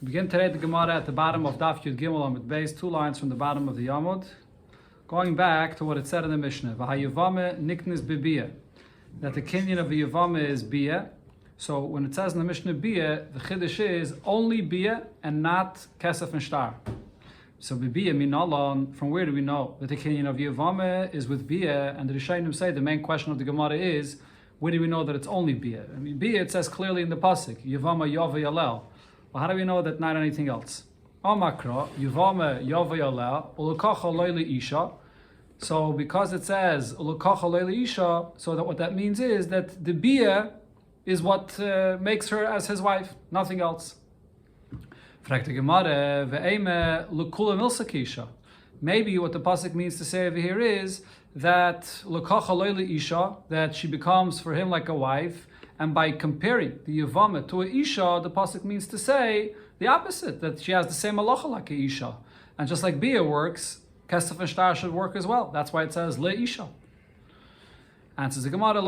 We begin today the Gemara at the bottom of Daf Yud Gimel Amud Beis, 2 lines from the bottom of the Yamud, going back to what it said in the Mishnah, V'hayavame niknis b'biyah, that the kinyan of the Yavame is biyah. So when it says in the Mishnah biyah, the Chiddush is only biyah and not kesef and shtar. So b'biyah minalon, from where do we know that the kinyan of Yavame is with biyah? And the Rishonim say the main question of the Gemara is, where do we know that it's only biyah? I mean, biyah, it says clearly in the pasuk, Yavama yava yalel. Well, how do we know that not anything else? Amakra, Yavama yava yalel, ulukacha loyli isha. So because it says ulukacha loyli isha, so that what that means is that the biyah is what makes her as his wife, nothing else. Maybe what the pasuk means to say over here is that lukacha loyli isha, that she becomes for him like a wife, and by comparing the Yavama to a isha, the pasuk means to say the opposite, that she has the same halacha like a isha, and just like biyah works, kesef and shtar should work as well. That's why it says le isha. Answers the Gemara,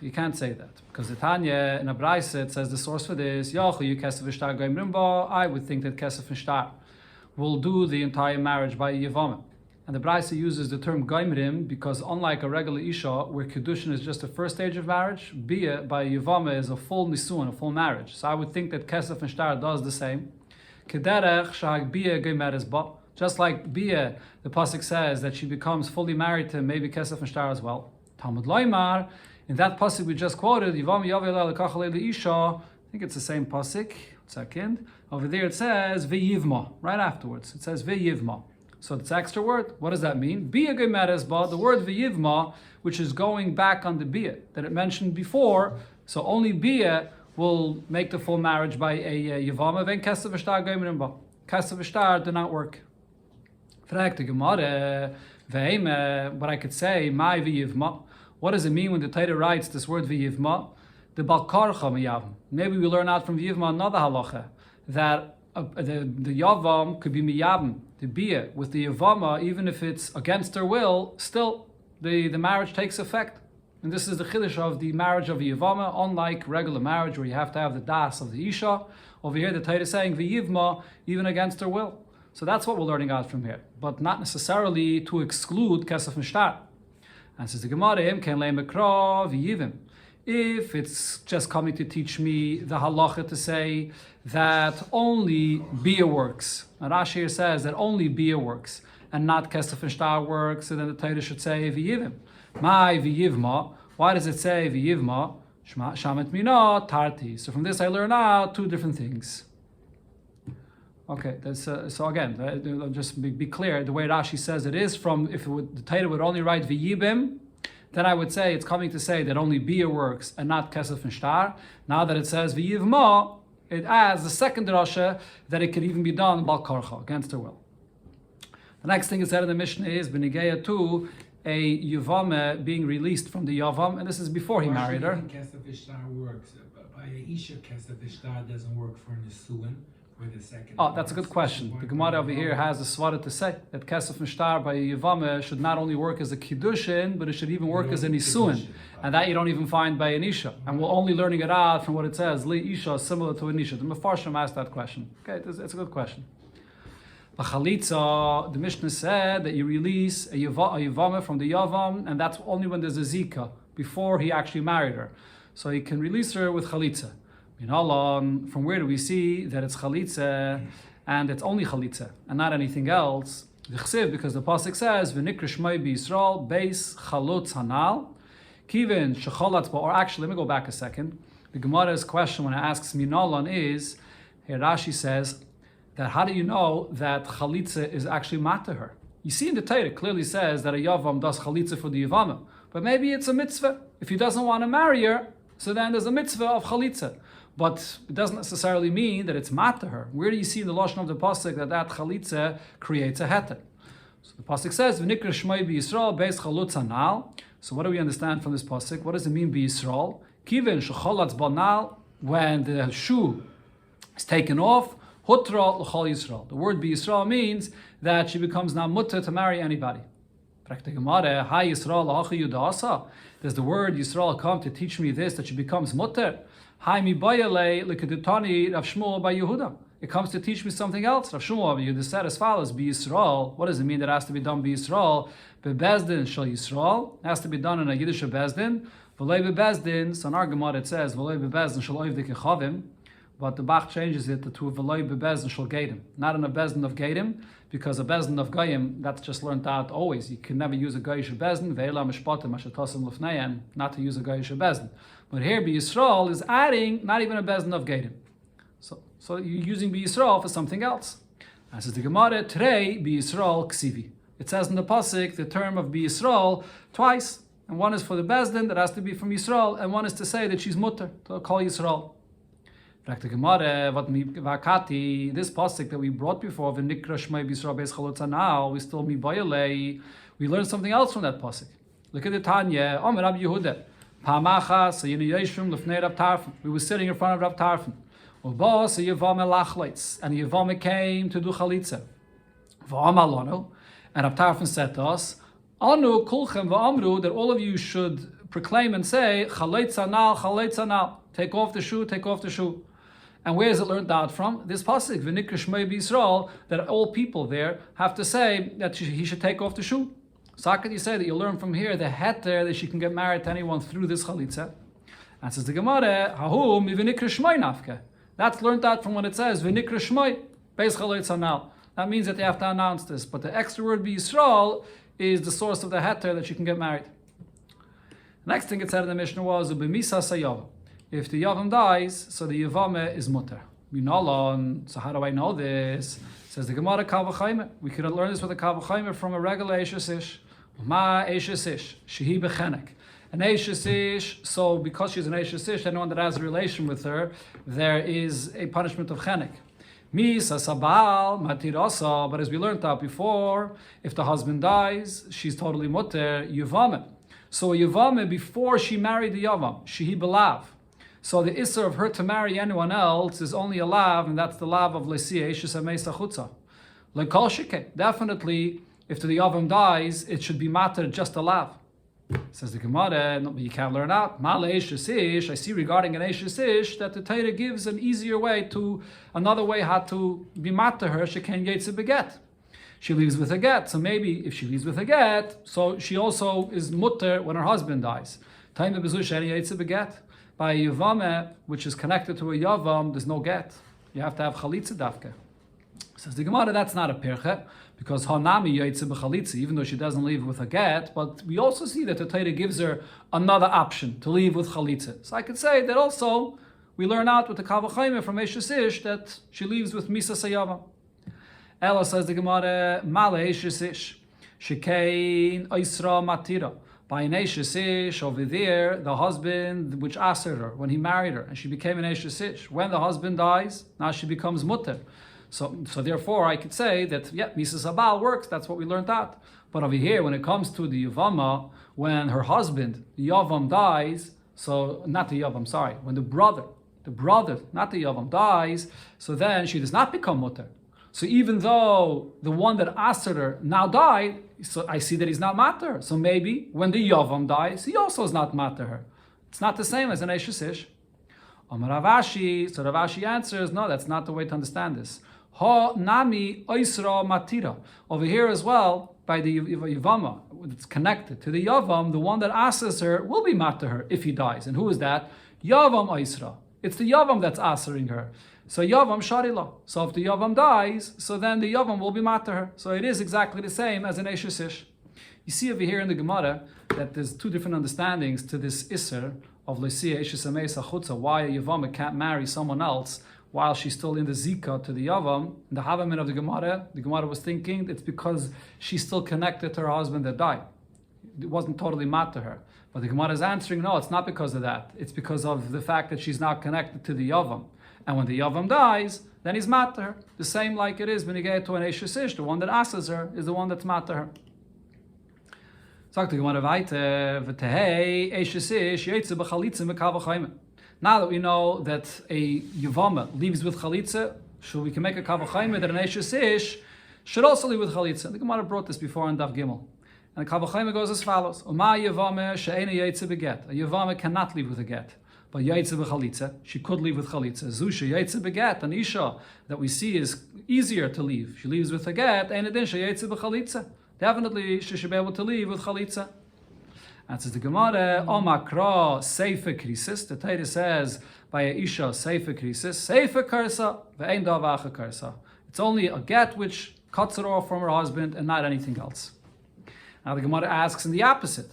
you can't say that. Because the Tanya in a Braisa, it says the source for this, I would think that Kesef and Shtar will do the entire marriage by a Yavama. And the Braisa uses the term Gaimrim because unlike a regular Isha, where Kidushin is just the first stage of marriage, Biyah by Yavama is a full Nisun, a full marriage. So I would think that Kesef and Shtar does the same. Just like Biyah, the Pasuk says that she becomes fully married to maybe Kesef and Shtar as well. Talmud Loimar, in that pasuk we just quoted, Yivam Yavel Lekachale Isha, I think it's the same pasuk. Second, over there it says V'yivma, right afterwards. It says V'yivma. So it's extra word. What does that mean? Biyah Gemeresba, the word V'yivma, which is going back on the Biyah that it mentioned before. So only Biyah will make the full marriage by a Yivama. Then Kesef V'shtar Gemerimba. Kesef V'shtar do not work. Frag the Gemara, what I could say, my V'yivma. What does it mean when the Torah writes this word v'yivma? The balkarcha miyavim. Maybe we learn out from v'yivma another halacha that the yavam could be miyavim, the biyah with the yavama, even if it's against her will, still the marriage takes effect. And this is the chiddush of the marriage of a yavama, unlike regular marriage where you have to have the das of the isha. Over here the Torah is saying v'yivma even against her will. So that's what we're learning out from here, but not necessarily to exclude kesef and shtar. And says the Gemara, if it's just coming to teach me the halacha to say that only biyah works, and Rashi here says that only biyah works and not kesef and shtar works, so then the Torah should say v'yivim. My v'yivma. Why does it say v'yivma? Shamet mina tarti. So from this I learn out two different things. Okay, so again, just be clear, the way Rashi says it is from, if the Torah would only write v'yibim, then I would say it's coming to say that only biyah works and not kesef and shtar. Now that it says v'yivma, it adds the second drasha that it could even be done bal karcha, against her will. The next thing it said in the Mishnah is b'nigeya to a yavame being released from the yavam, and this is before he married her. Kesef and shtar works, but by a isha kesef and shtar doesn't work for nisuin. Oh, that's a good question. The Gemara over here has a svara to say that kesef and shtar by a yavame should not only work as a Kidushin, but it should even work as a nisuin, and that you don't even find by an isha. And we're only learning it out from what it says. Li isha similar to an isha. The Mefarshim asked that question. Okay, it's a good question. Chalitza, the Mishnah said that you release a yavame from the yavam, and that's only when there's a zika before he actually married her. So he can release her with chalitza. From where do we see that it's chalitza and it's only chalitza and not anything else? Because the pasuk says v'nikra shmei b'Yisrael beis chalutz hanal kivin shechalatz. Or actually, let me go back a second. The Gemara's question when it asks minalon is, here Rashi says that how do you know that chalitza is actually mat to her? You see in the Torah it clearly says that a yavam does chalitza for the yavama, but maybe it's a mitzvah. If he doesn't want to marry her, so then there's a mitzvah of chalitza. But it doesn't necessarily mean that it's mat to her. Where do you see in the lashon of the pasuk that chalitza creates a heter? So the pasuk says, "V'nikra shmei b'Yisrael beis chalutz hanal." So what do we understand from this pasuk? What does it mean b'Yisrael? Kiven shechalatz banal, when the shoe is taken off, hutra l'chol Yisrael. The word b'Yisrael means that she becomes now mutter to marry anybody. Does the word Yisrael come to teach me this, that she becomes mutter? Haimi Bayale Likadutani Rav Shmuel by Yehuda. It comes to teach me something else. Rav Shmuel by Yehuda said as follows: Be Yisrael. What does it mean that it has to be done by Yisrael? Bebezdin shall Yisrael. It has to be done in a Yiddish bezdin. V'lei bebezdin. So in our Gemara it says V'lei bebezdin shall oivdik echavim. But the Bach changes it to V'loi bebezdin shall gaidim. Not in a bezdin of gaidim, because a bezdin of goyim, that's just learned out always. You can never use a goyish bezdin, ve'ela mishpatim ashatosim lefneim, not to use a goyish bezdin. But here, B'Yisrael is adding not even a bezdin of gaidim. So you're using B'Yisrael for something else. As is the Gemara, Trei B'Yisrael ksivi. It says in the pasuk the term of B'Yisrael twice, and one is for the bezdin that has to be from Yisrael, and one is to say that she's mutter to call Yisrael. This pasuk that we brought before, v'nikra shmei b'Yisrael beis chalutza, we still mibayalei. We learned something else from that pasuk. Look at the Tanya. Omer Rabbi Yehuda. Pamacha sayinu yeshvim lefnei Rav Tarfon. We were sitting in front of Rav Tarfon. Uba sayivame lachleitz, and Yivame came to do chalitza. V'amalonu, and Rav Tarfon said to us, Anu kulchem v'amru, that all of you should proclaim and say chalitza nal, chalitza nal. Take off the shoe, take off the shoe. And where is it learned out from? This pasuk, v'nikra shmei b'Yisrael, that all people there have to say that he should take off the shoe. So how can you say that you learn from here the heter that she can get married to anyone through this chalitza? And says the Gemara, hahu mi v'nikra shmei nafke. That's learned out from when it says v'nikra shmei beis chalitza nal. That means that they have to announce this. But the extra word b'Yisrael is the source of the heter that she can get married. The next thing it said in the Mishnah was b'misa sayav. If the Yavam dies, so the Yavame is mutter. So how do I know this? Says the Gemara Kavachayme. We could learn this with a Kavachayme from a regular Eishes Ish. Ma Eishes Ish. Shehi Bechenek. An Eishes Ish, so because she's an Eishes Ish, anyone that has a relation with her, there is a punishment of Chenek. Misa Sabal Matirasa. But as we learned out before, if the husband dies, she's totally mutter, Yavame. So a Yavame, before she married the Yavam, Shehi Belav. So the isser of her to marry anyone else is only a lav, and that's the lav of Lesia Eishes Ameis Achutza. Lekol Sheke. Definitely, if the Yavam dies, it should be matter just a lav. Says the Gemara, no, but you can't learn out. Ma'ale Eishes Ish. I see regarding an Eishes Ish that the Torah gives an easier way to, another way how to be matter her. She can yetze beget. She leaves with a get. So maybe if she leaves with a get, so she also is mutter when her husband dies. Time bezush any yetze beget. By a Yavame, which is connected to a Yavam, there's no get. You have to have Chalitza Dafke. Says the Gemara, that's not a Pirche, because Hanami Yaitze B'Chalitza, even though she doesn't leave with a get, but we also see that the Torah gives her another option to leave with Chalitza. So I could say that also, we learn out with the Kavachayme from Eishes Ish that she leaves with Misa Sayavam. Ella says the Gemara, Male Eishes Ish, Shekein Oisra Matira. By an Eishes Ish, over there, the husband which asked her when he married her, and she became an Eishes Ish. When the husband dies, now she becomes mutter. So therefore, I could say that, yeah, Misa Sabal works, that's what we learned out. But over here, when it comes to the Yavama, when her husband, the Yavam, dies, so, not the Yavam, sorry, when the brother, not the Yavam, dies, so then she does not become mutter. So even though the one that asked her now died, so I see that he's not matter. So maybe when the Yavam dies, he also is not matter her. It's not the same as an Eishes Ish. Amar Ravashi, so Ravashi answers, no, that's not the way to understand this. Ha nami oisra matira. Over here as well, by the Yavama, it's connected to the Yavam, the one that asks her will be matter her if he dies. And who is that? Yavam oisra. It's the Yavam that's answering her. So Yavam Sharila. So if the Yavam dies, so then the Yavam will be matter her. So it is exactly the same as an Eishes Ish. You see over here in the Gemara that there's two different understandings to this Isser of Lesia Eishes Ameis Achutza, why a Yavam can't marry someone else while she's still in the Zika to the Yavam. In the Havamin of the Gemara was thinking it's because she's still connected to her husband that died. It wasn't totally matter her. But the Gemara is answering, no, it's not because of that. It's because of the fact that she's now connected to the Yavam. And when the Yavam dies, then he's matter. The same like it is when you get to an Eishes Ish, the one that asks her is the one that's matter. Sagt the Gemara weiter, v'tehei Eishes Ish yetze b'chalitza mekavachayme. Now that we know that a Yavama leaves with chalitza, so we can make a kavachayme that an Eishes Ish should also leave with chalitza. The Gemara brought this before on Daf Gimel. And the kavachayme goes as follows: Uma Yavama she'ena yetze beget. A Yavama cannot leave with a get. but yaitze b'chalitza, she could leave with chalitza. Zusha yaitze beget, an isha that we see is easier to leave. She leaves with a get, and then she yaitze b'chalitza. Definitely, she should be able to leave with chalitza. And says the Gemara, Omakra seifa krisis. The Torah says by a isha seifa krisis, seifa karsa ve'ein davacha karsa. It's only a get which cuts her off from her husband and not anything else. Now the Gemara asks in the opposite.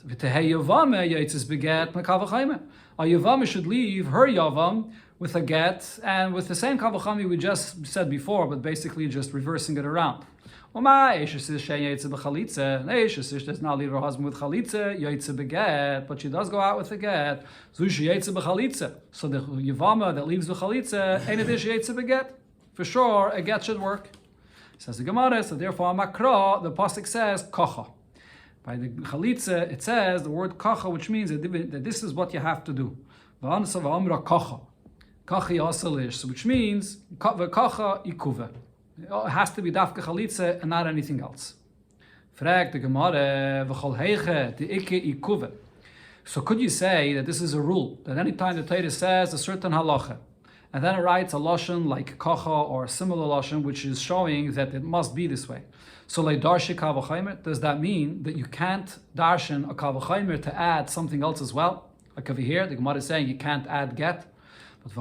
A Yavama should leave her Yavam with a get and with the same Kavachami we just said before, but basically just reversing it around. Does not leave her husband with chalitza, but she does go out with a get. So the Yavama that leaves with chalitza, for sure a get should work. Says the Gemara, so therefore Makra, the pasuk says kocha. By the chalitza, it says the word kacha, which means that this is what you have to do. Kacha yasalish, which means kacha ikuva. It has to be dafka chalitza and not anything else. Frag the Gemara, v'chol heiche the ikke ikuva. So could you say that this is a rule that any time the Torah says a certain halacha, and then it writes a lashon like kacha or a similar lashon, which is showing that it must be this way. So like darshi kavachaymer, does that mean that you can't darshan a kavachaymer to add something else as well? Like over here, the Gemara is saying you can't add get. But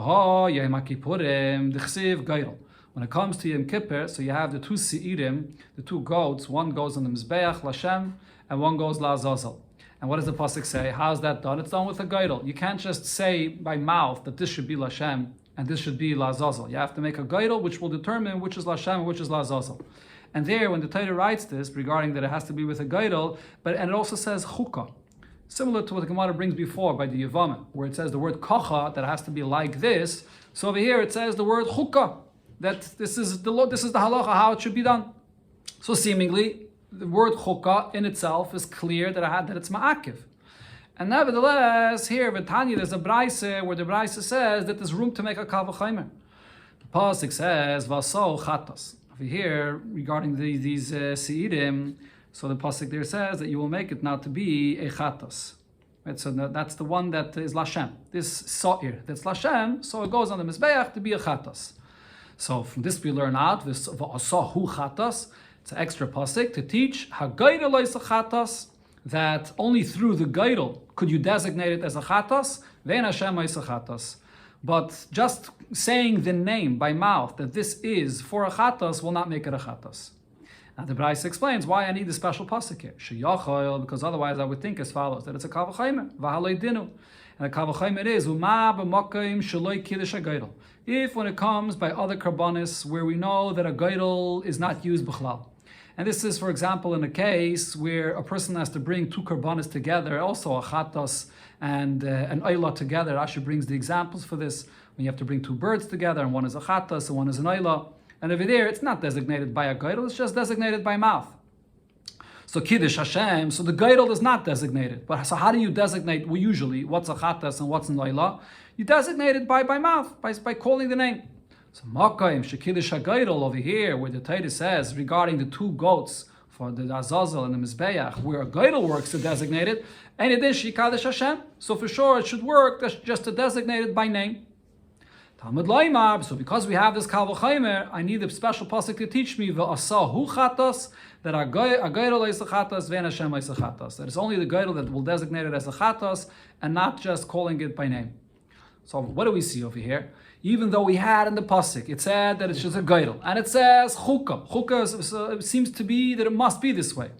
when it comes to Yom Kippur, so you have the two seirim, the two goats, one goes on the Mizbeach, Lashem, and one goes La Azazel. And what does the pasuk say? How's that done? It's done with a geidel. You can't just say by mouth that this should be Lashem and this should be La Azazel. You have to make a geidel which will determine which is Lashem and which is La Azazel. And there, when the Torah writes this, regarding that it has to be with a geidel, and it also says chukah, similar to what the Gemara brings before by the Yevamah, where it says the word kacha, that has to be like this. So over here it says the word chukah, that this is the halacha, how it should be done. So seemingly, the word chukah in itself is clear that it's ma'akiv. And nevertheless, here, V'tanya, there's a braise where the braise says that there's room to make a kavachaymer. The pasuk says, Vaso chatas. Over here, regarding these seirim, so the pasuk there says that you will make it now to be a chatas. Right, so that's the one that is lashem. This sa'ir, that's lashem, so it goes on the mizbeach to be a chatas. So from this we learn out this va'asahu chatas. It's an extra pasuk to teach hagaydel is a chatas, that only through the gaydel could you designate it as a chatas. Ve'en Hashem is a chatas. But just saying the name by mouth that this is for a chatas will not make it a chatas. Now the Braisa explains why I need a special pasuk here. Sheyachol, because otherwise I would think as follows, that it's a kavachaymer, v'halei dinu. And a kavachaymer is uma b'makim shaloi kiddush hagaydel. If when it comes by other karbanis where we know that a gaydel is not used b'chlal. And this is, for example, in a case where a person has to bring two karbanis together, also a chatas and an ayla together. Rashi brings the examples for this, when you have to bring two birds together, and one is a chatas and one is an ayla. And over there, it's not designated by a gaydel, it's just designated by mouth. So Kiddush Hashem, so the gaydel is not designated. But so how do you designate, well, usually, what's a chatas and what's an ayla? You designate it by mouth, by calling the name. So Makayim, Shekiddush HaGaydel over here, where the Torah says regarding the two goats for the Azazel and the Mizbeach, where a Gaydel works to designate it, and it is Shekiddush Hashem. So for sure it should work just to designate it by name. Talmud Laimar, so because we have this Kavachaymer, I need a special pasuk to teach me V'asahu chatas, that a Gaydel is a chatas, Ve'en Hashem is a chatas. That it's only the Gaydel that will designate it as a chatas, and not just calling it by name. So what do we see over here? Even though we had in the pasuk, it said that it's just a gaydel, and it says chukah. Chukah seems to be that it must be this way,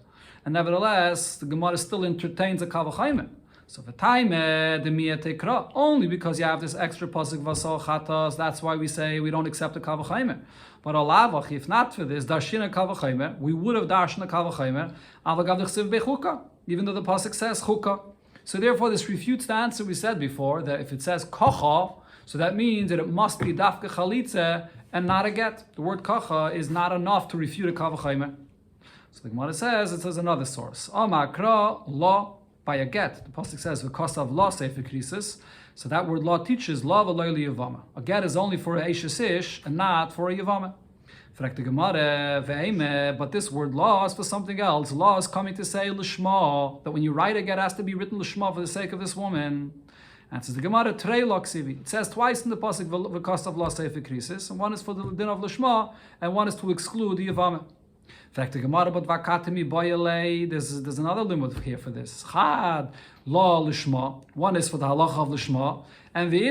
and nevertheless, the Gemara still entertains a kavachaymer. So the time the miyah tekra, only because you have this extra pasuk vasal chatas. That's why we say we don't accept a kavachaymer. But alavach, if not for this darshin a kavachaymer, we would have darshin a kavachaymer. Avagav dechsiv bechukah, even though the pasuk says chukah. So therefore, this refutes the answer we said before that if it says kocha, so that means that it must be dafka chalitza and not a get. The word kacha is not enough to refute a kavachaymer. So the Gemara says, it says another source. Amakra, law, by a get. The pasuk says, v'kosav law sefer krisis. So that word law teaches law v'loy liyavama. A get is only for a ish and not for a yavama. Frag the Gemara, ve'eme, but this word law is for something else. Law is coming to say lishma, that when you write a get, it has to be written lishma for the sake of this woman. Answers the Gemara, Trei Loksivi. It says twice in the pasuk v'kost of loss sefer krisis, and one is for the din of lishma, and one is to exclude the yavama. In fact, the Gemara, but vakatimi boyalei. There's another limud here for this. Chad law lishma. One is for the halacha of lishma, and the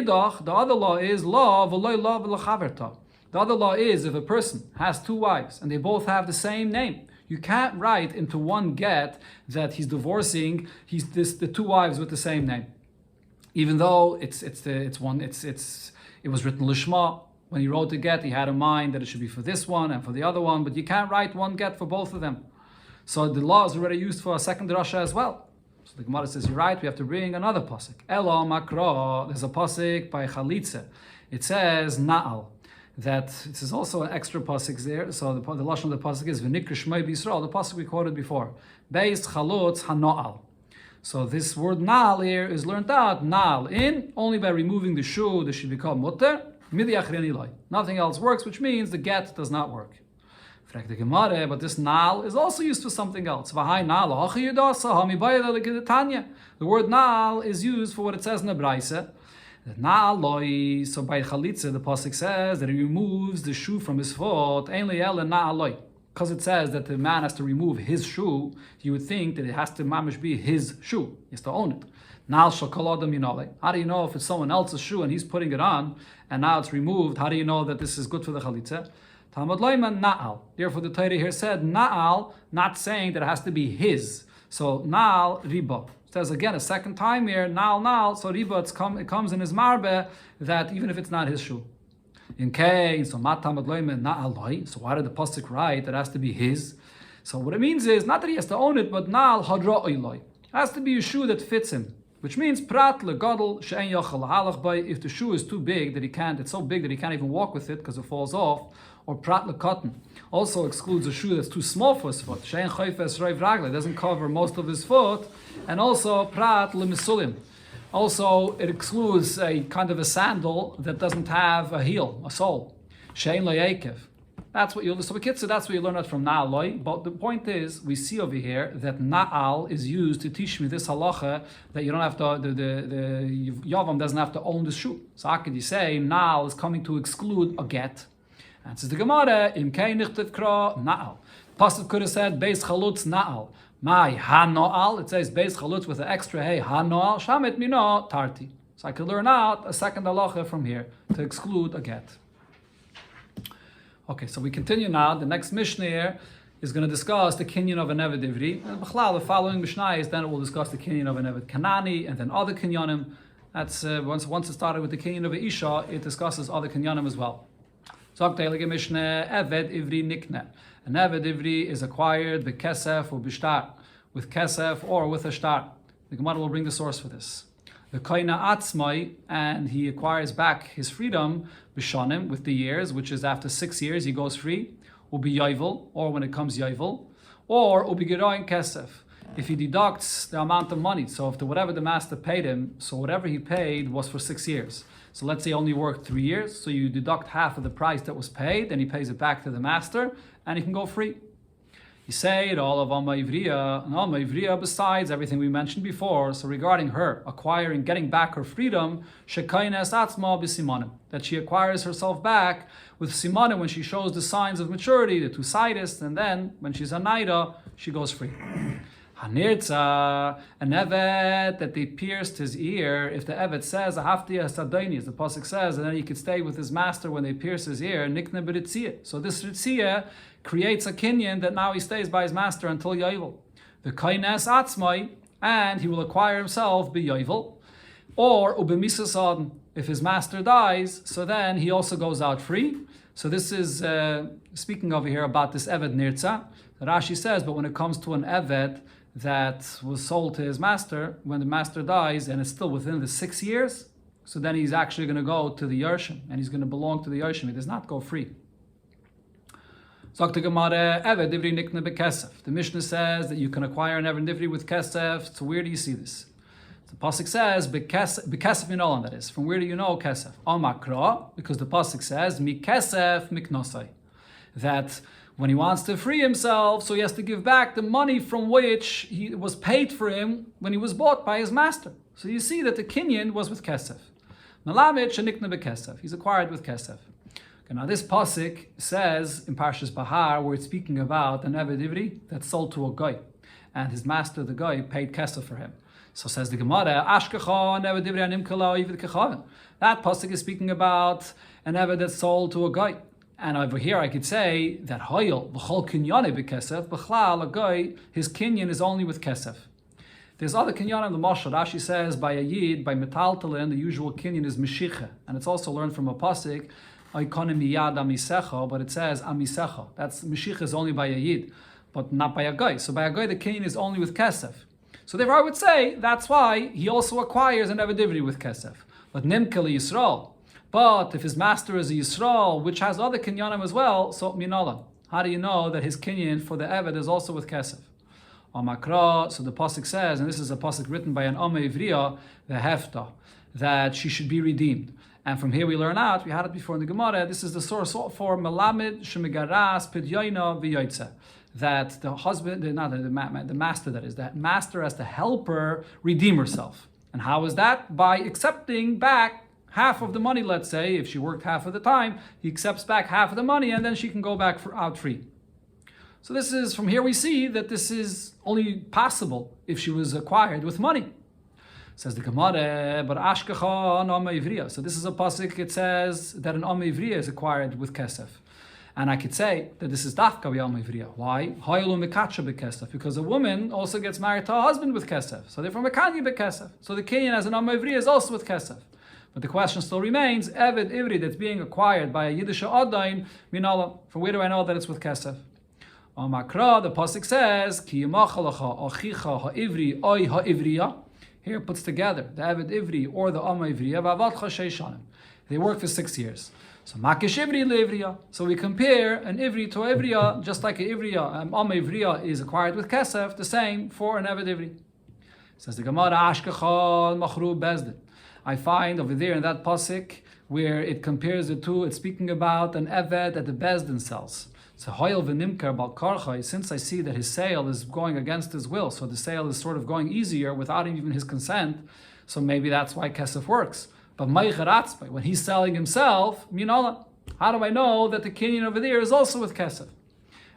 other law is law v'loy law v'lachaverta. The other law is if a person has two wives and they both have the same name, you can't write into one get that he's divorcing the two wives with the same name. Even though it was written lishma. When he wrote the get, he had in mind that it should be for this one and for the other one, but you can't write one get for both of them. So the law is already used for a second drasha as well. So the Gemara says, you're right, we have to bring another pasuk. Elo makro, there's a pasuk by Chalitza. It says na'al. That this is also an extra pasuk there. So the lashon of the pasuk is v'nikra shmei b'Yisrael, the pasuk we quoted before. Beis chalutz hano'al. So this word na'al here is learned out, na'al in, only by removing the shu, the should become mutter. Nothing else works, which means the get does not work. But this nal is also used for something else. The word nal is used for what it says in the Braise. So by chalitza, the pasuk says that he removes the shoe from his foot. Because it says that the man has to remove his shoe, you would think that it has to mamish be his shoe. He has to own it. How do you know if it's someone else's shoe and he's putting it on and now it's removed? How do you know that this is good for the chalitza? Therefore the Torah here said na'al, not saying that it has to be his. So na'al riba. It says again a second time here, na'al. So riba, it comes in his marbe that even if it's not his shoe. In K, so why did the pasuk write that it has to be his? So what it means is not that he has to own it, but na'al hadra oiloi. It has to be a shoe that fits him. Which means prat legadol she'en yachal halach by, if the shoe is too big that it's so big that he can't even walk with it because it falls off, or prat lekatan also excludes a shoe that's too small for his foot. She'en chayfes reiv ragla, doesn't cover most of his foot, and also prat lemisulim. Also, it excludes a kind of a sandal that doesn't have a heel, a sole. She'en layekev. That's what that's what you learn out from Na'aloi. But the point is, we see over here that Na'al is used to teach me this halacha that you don't have to, the Yavam doesn't have to own the shoe. So how could you say Na'al is coming to exclude a get? And says the Gemara, Im kei nichtet kra Na'al. Pasuk could have said Beis Chalutz Na'al. My Ha-No'al, it says Beis Chalutz with an extra hey, Ha-No'al, Shamet Mino Tarti. So I could learn out a second halacha from here to exclude a get. Okay, so we continue now. The next Mishnah here is going to discuss the kinyan of an Eved Ivri. And the following Mishnah is then it will discuss the kinyan of an Eved Kanani and then other kinyanim. That's once it started with the kinyan of an Isha, it discusses other kinyanim as well. So Mishnah Eved Ivri Nikne. An Eved Ivri is acquired with kesef or bishtar, with kesef or with a shtar. The Gemara will bring the source for this. The koina atzmai, and he acquires back his freedom b'shanim with the years, which is after 6 years he goes free. Ubi yovel, or when it comes yovel, or ubi geroin kesef, if he deducts the amount of money. So if whatever the master paid him, so whatever he paid was for 6 years. So let's say he only worked 3 years, so you deduct half of the price that was paid, then he pays it back to the master, and he can go free. You say it all of Alma Ivriya, and Alma Ivriya besides everything we mentioned before. So regarding her acquiring, getting back her freedom, Shekainas Atzma b'simanim, that she acquires herself back with simanim when she shows the signs of maturity, the two sidest, and then when she's a naida, she goes free. Hanirtza, an Evet that they pierced his ear. If the Evet says Ahafti Asadoni, as the pasuk says, and then he could stay with his master when they pierce his ear, Nikne b'ritziyah. So this ritziyah creates a kinyan that now he stays by his master until Yovel. The Kaines Atzmai, and he will acquire himself be Yovel. Or Ubemisasadn, if his master dies, so then he also goes out free. So this is speaking over here about this Evet Nirtza. Rashi says, but when it comes to an Evet that was sold to his master, when the master dies and it's still within the 6 years, so then he's actually going to go to the Yershim, and he's going to belong to the Yershim. He does not go free. The Mishnah says that you can acquire an Eved Ivri with Kesef. So where do you see this? The pasuk says Bekesef Minolan, that is. From where do you know Kesef? Amakra, because the pasuk says Mikesef Miknosai, that when he wants to free himself, so he has to give back the money from which he was paid for him when he was bought by his master. So you see that the kinyan was with kesef. Melamed shenikna bekesef. He's acquired with kesef. Okay, now this pasuk says in Parshas Bahar, where it's speaking about an Eved Ivri that's sold to a guy, and his master, the guy, paid kesef for him. So says the Gemara, Ashkecha an Eved Ivri anim kala ivid kechaven. That pasuk is speaking about an Eved that's sold to a guy. And over here I could say that Hoyel, B'chol Kinyane B'kesef, B'chlal, a guy, his kinyan is only with kesef. There's other kinyan in the Mashal. Rashi says by a yid, by metaltalin, the usual kinyan is Meshicha. And it's also learned from a pasuk, Oikone miyad amisecha, but it says amisecha. That's Meshicha is only by a yid, but not by a guy. So by a guy, the kinyan is only with kesef. So therefore I would say that's why he also acquires an evidivity with kesef. But Nimkeli Yisrael. But if his master is a Yisrael, which has other kinyanim as well, so minala. How do you know that his kinyan for the Eved is also with kesef? Makra, so the pasuk says, and this is a pasuk written by an Ame Ivriya, the Hefta, that she should be redeemed. And from here we learn out, we had it before in the Gemara, this is the source for Melamed Shemigaras Pidyoina V'yoytze, that the husband, the master that is, the master has to help her redeem herself. And how is that? By accepting back half of the money, let's say, if she worked half of the time, he accepts back half of the money and then she can go back out free. So this is, from here we see that this is only possible if she was acquired with money. Says the Gemara, but Ashkecha an Ame Ivriya. So this is a pasuk, it says that an Ame Ivriya is acquired with kesef. And I could say that this is dafka b'Ame Ivriya. Why? Hoyelu mekacha b'kesef. Because a woman also gets married to a husband with kesef. So therefore mekanya b'kesef. So the kinyan as an Ame Ivriya is also with kesef. But the question still remains, Eved Ivri that's being acquired by a Yiddish Adain, Minala, from where do I know that it's with Kesef? On Makra, the pasuk says, Ki yimachalacha achicha ha'ivri oy ha'ivriya. Here it puts together the Eved Ivri or the Amma Ivriya, v'avatcha sheishanim. They work for 6 years. So Makish Ivri le'ivriya. So we compare an Ivri to Ivriya, just like an Ivriya, Amma Ivriya is acquired with Kesef, the same for an Eved Ivri. Says the Gemara, Ashkecha machru bezdin. I find over there in that pasuk where it compares the two, it's speaking about an eved that the bezdin sells. So hoyel v'nimker bal karchai, since I see that his sale is going against his will, so the sale is sort of going easier without even his consent, so maybe that's why kesef works. But meicheratzbay, when he's selling himself, minola, how do I know that the kinyan over there is also with kesef?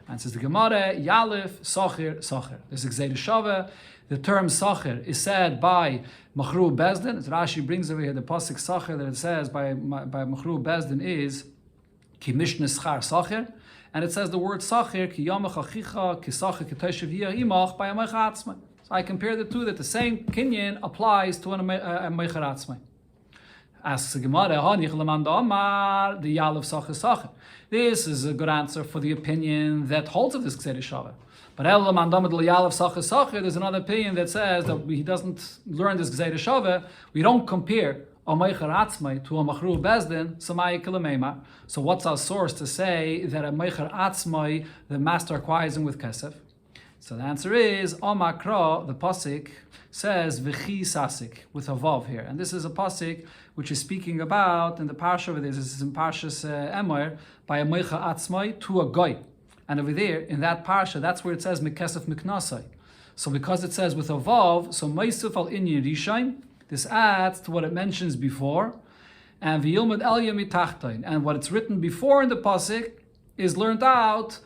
And says the Gemara, Yalif, Socher, Socher. This is Gzeir Shava. The term Socher is said by Machru Bezdin. As Rashi brings over here the pasuk Socher that it says by Machru Bezdin is Ki Mishne Schar Socher. And it says the word Socher, Ki Yamach Achicha, Ki Socher, Ki Teshev Yir Imach, by a Meicher Atzmai. So I compare the two, that the same kinyan applies to a Meicher Atzmai. Asks the Gemara, the Yalif Socher Socher. This is a good answer for the opinion that holds of this Gzeir Shava. But there's another opinion that says that he doesn't learn this Gzeir Shava. We don't compare a Meicher Atzmai to a Machru Bezdin, Samaya Kilameimar. So what's our source to say that a Meicher Atzmai, the master acquires him with Kesef? So the answer is, Omakra, the pasuk says, V'chi Sasik, with a Vav here. And this is a pasuk which is speaking about, in the parsha over there, this is in Parshas Emor, by a Meicha Atzmai to a Goy. And over there, in that parsha, that's where it says, Mekesef Miknasai. So because it says with a Vav, so Meisuf al Inyan Rishain, this adds to what it mentions before, and V'yilmad Elya Mitachtain. And what it's written before in the pasuk is learned out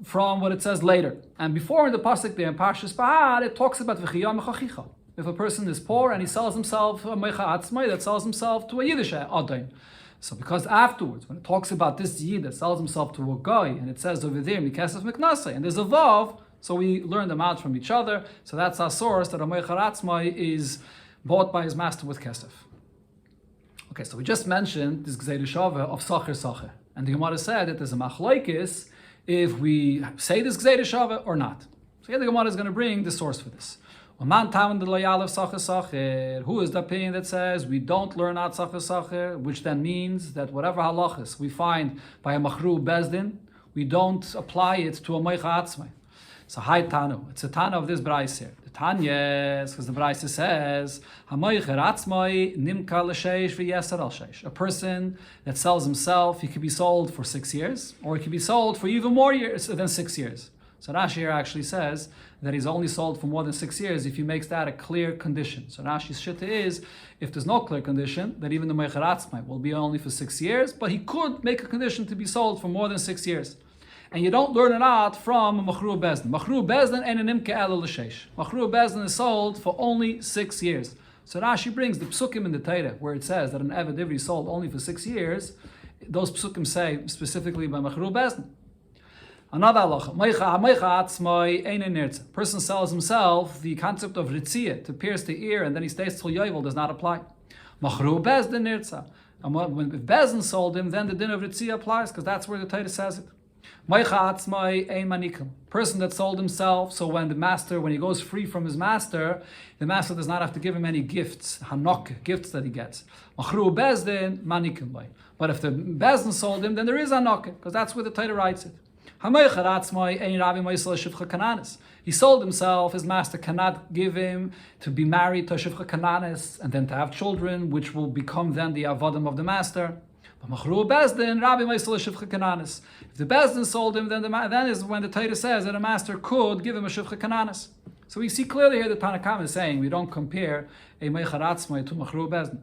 from what it says later. And before in the pasuk there in Parshas Bahar, it talks about v'chiyam chachicha. If a person is poor and he sells himself a meicha atzmai, that sells himself to a Yiddish adain. So because afterwards, when it talks about this Yid that sells himself to a guy, and it says over there mikesef miknasei, and there's a vav, so we learn them out from each other. So that's our source that a meicha atzmai is bought by his master with kesef. Okay, so we just mentioned this Gzeir Shava of Sacher Sacher, and the Gemara said that there's a machlokes if we say this Gzeir Shava or not. So here the Gemara is going to bring the source for this. Who is the opinion that says we don't learn out Sacher Sacher, which then means that whatever halachas we find by a Machru Bezdin, we don't apply it to a Meicha Atzmai. So hi Tanu, it's a Tana of this Brais here. The Tanya, because the Brais says, a person that sells himself, he could be sold for 6 years, or he could be sold for even more years than 6 years. So Rashi here actually says that he's only sold for more than 6 years if he makes that a clear condition. So Rashi's shitta is, if there's no clear condition, that even the Meicher Atzmai will be only for 6 years, but he could make a condition to be sold for more than 6 years. And you don't learn it out from Machru Bezdin. Machru Bezdin and an Imke Elo L'Sheish. Machru Bezdin is sold for only 6 years. So Rashi brings the psukim in the Torah where it says that an Eved Ivri is sold only for 6 years. Those psukim say specifically by Machru Bezdin. Another halacha, Meicha Atzmai Ein Nirtza. Person sells himself, the concept of ritzia, to pierce the ear, and then he stays till yovel, does not apply. Machru Bezdin Nirtza. And if Bezdin sold him, then the din of ritzia applies, because that's where the Torah says it. Meicha Atzmai Ein Manikim. Person that sold himself, so when he goes free from his master, the master does not have to give him any gifts, hanok, gifts that he gets. Machru Bezdin Manikim. But if the Bezdin sold him, then there is hanok, because that's where the Torah writes it. He sold himself, his master cannot give him to be married to a Shivcha Kananis and then to have children, which will become then the avodim of the master. If the Bezdin sold him, then is when the Torah says that a master could give him a Shivcha Kananis. So we see clearly here that Tanakam is saying we don't compare a Meicher Atzmai to Machru Bezdin.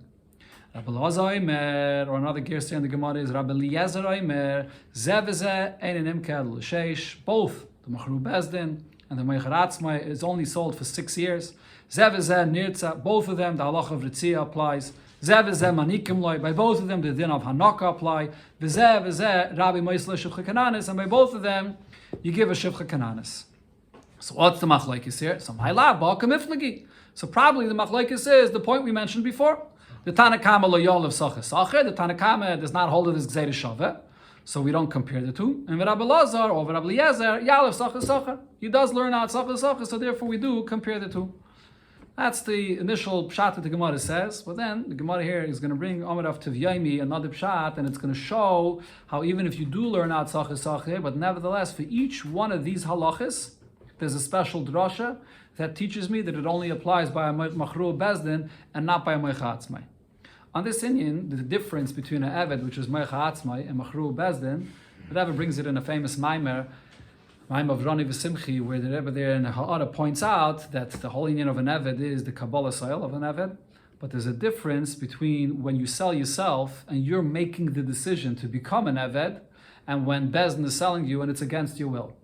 Rabbi Elazar Omer, or another Gersi in the Gemara is Rabbi Eliezer Omer, Zeh v'zeh ein nimke elo l'sheish. Both the Machru Bezdin and the Meicher Atzmai is only sold for 6 years. Zeh v'zeh nirtza, both of them the halacha of ritzia applies. Zeh v'zeh manikim loy, by both of them the din of hanaka apply. V'zeh v'zeh Rabbi Moisle Shivcha Kananis, and by both of them you give a Shivcha Kananis. So what's the machlokes here? So my lab ba kamiflagi. So probably the machlokes is the point we mentioned before. The Tanakama lo yolav sacher sacher. The Tanakama does not hold it as gzeir shaveh, so we don't compare the two. And Rabbi Elazar or Rabbi Eliezer yalav sacher sacher. He does learn out sacher sacher, so therefore we do compare the two. That's the initial pshat that the Gemara says. But then the Gemara here is going to bring Amarav Tivyaimi another pshat, and it's going to show how even if you do learn out sacher sacher, but nevertheless for each one of these halachas, there's a special drasha that teaches me that it only applies by a Machru Bezdin and not by a Meicha Atzmai. On this Inyan, the difference between an Eved, which is Meicha Atzmai, and Machru Bezdin, the Rebbe brings it in a famous Maimer of Rani V'Simchi, where the Rebbe there in the Ha'ara points out that the whole Inyan of an Eved is the Kabbalah soil of an Eved, but there's a difference between when you sell yourself and you're making the decision to become an Eved, and when Bezdin is selling you and it's against your will.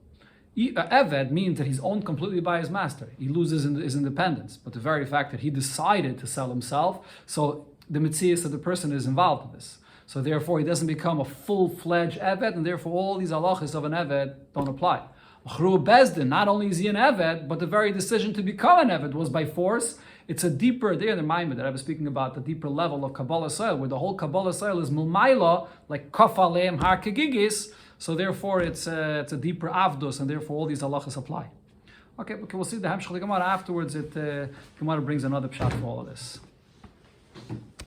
Eved means that he's owned completely by his master. He loses his independence. But the very fact that he decided to sell himself, so the mitzias of the person is involved in this. So therefore he doesn't become a full-fledged Eved, and therefore all these halachas of an Eved don't apply. Machru Bezdin, not only is he an Eved, but the very decision to become an Eved was by force. It's a deeper, there in the Maimon that I was speaking about, the deeper level of Kabbalah soil, where the whole Kabbalah soil is mulmaila, like kafaleim har kegigis. So therefore it's a deeper avdus, and therefore all these halachas apply. Okay, we'll see the Hamshach Gemara afterwards. Gemara brings another pshat for all of this.